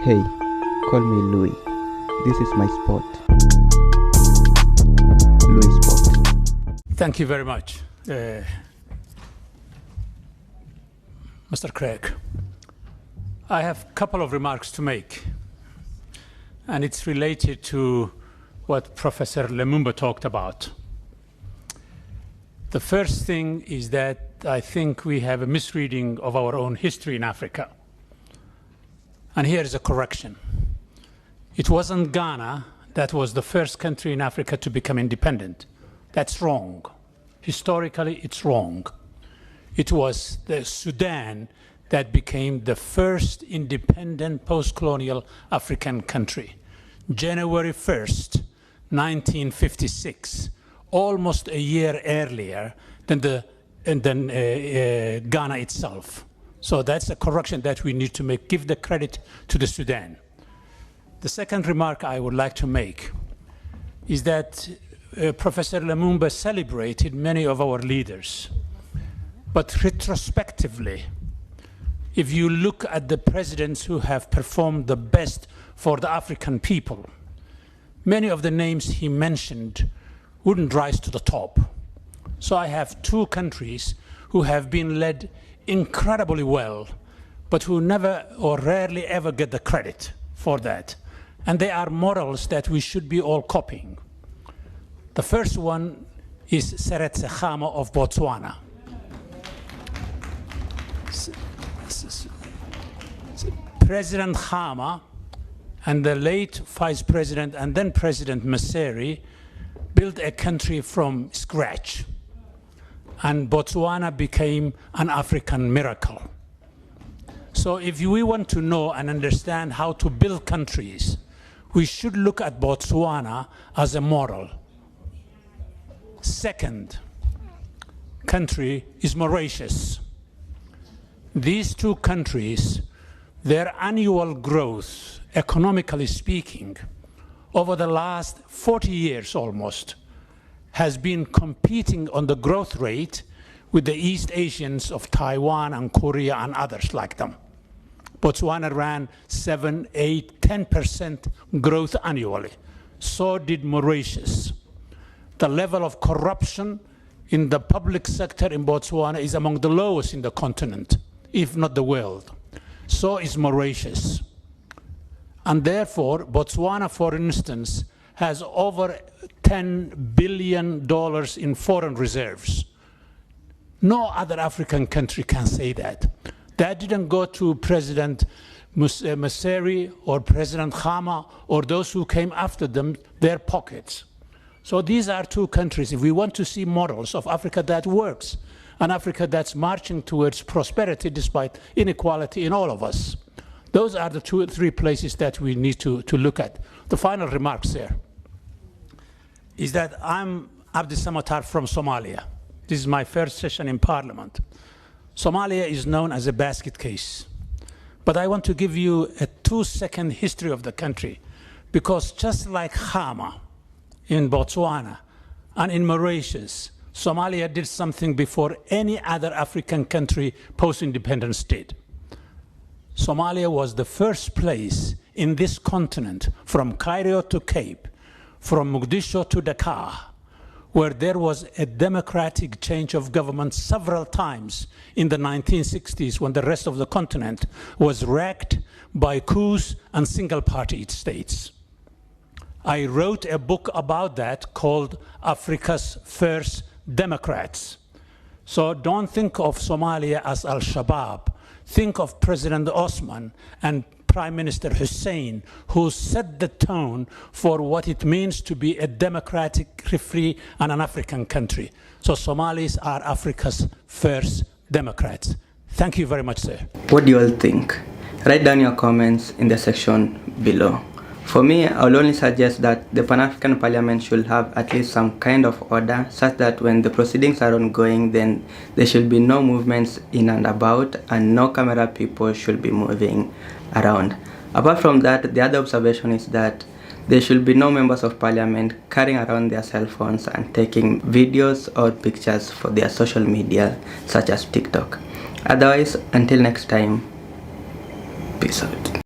Hey, call me Louis. This is my spot. Louis spot. Thank you very much, Mr. Craig. I have a couple of remarks to make, and it's related to what Professor Lumumba talked about. The first thing is that I think we have a misreading of our own history in Africa. And here is a correction. It wasn't Ghana that was the first country in Africa to become independent. That's wrong. Historically, it's wrong. It was the Sudan that became the first independent post-colonial African country. January 1st, 1956, almost a year earlier than Ghana itself. So that's a correction that we need to make. Give the credit to the Sudan. The second remark I would like to make is that Professor Lumumba celebrated many of our leaders. But retrospectively, if you look at the presidents who have performed the best for the African people, many of the names he mentioned wouldn't rise to the top. So I have two countries who have been led incredibly well, but who never or rarely ever get the credit for that. And they are models that we should be all copying. The first one is Seretse Khama of Botswana. President Khama and the late Vice President and then President Maseri built a country from scratch. And Botswana became an African miracle. So if we want to know and understand how to build countries, we should look at Botswana as a model. Second country is Mauritius. These two countries, their annual growth, economically speaking, over the last 40 years almost, has been competing on the growth rate with the East Asians of Taiwan and Korea and others like them. Botswana ran 7, 8, 10% growth annually. So did Mauritius. The level of corruption in the public sector in Botswana is among the lowest in the continent, if not the world. So is Mauritius. And therefore, Botswana, for instance, has over $10 billion in foreign reserves. No other African country can say that. That didn't go to President Maseri or President Khama or those who came after them, their pockets. So these are two countries. If we want to see models of Africa that works, an Africa that's marching towards prosperity despite inequality in all of us, those are the 2 or 3 places that we need to look at. The final remarks there is that I'm Abdi Samatar from Somalia. This is my first session in Parliament. Somalia is known as a basket case. But I want to give you a 2-second history of the country, because just like Khama in Botswana and in Mauritius, Somalia did something before any other African country post-independence did. Somalia was the first place in this continent, from Cairo to Cape, from Mogadishu to Dakar, where there was a democratic change of government several times in the 1960s when the rest of the continent was wrecked by coups and single-party states. I wrote a book about that called Africa's First Democrats. So don't think of Somalia as Al-Shabaab. Think of President Osman and Prime Minister Hussein, who set the tone for what it means to be a democratic, free, and an African country. So Somalis are Africa's first Democrats. Thank you very much, sir. What do you all think? Write down your comments in the section below. For me, I will only suggest that the Pan-African Parliament should have at least some kind of order, such that when the proceedings are ongoing, then there should be no movements in and about, and no camera people should be moving around. Apart from that, the other observation is that there should be no members of Parliament carrying around their cell phones and taking videos or pictures for their social media, such as TikTok. Otherwise, until next time, peace out.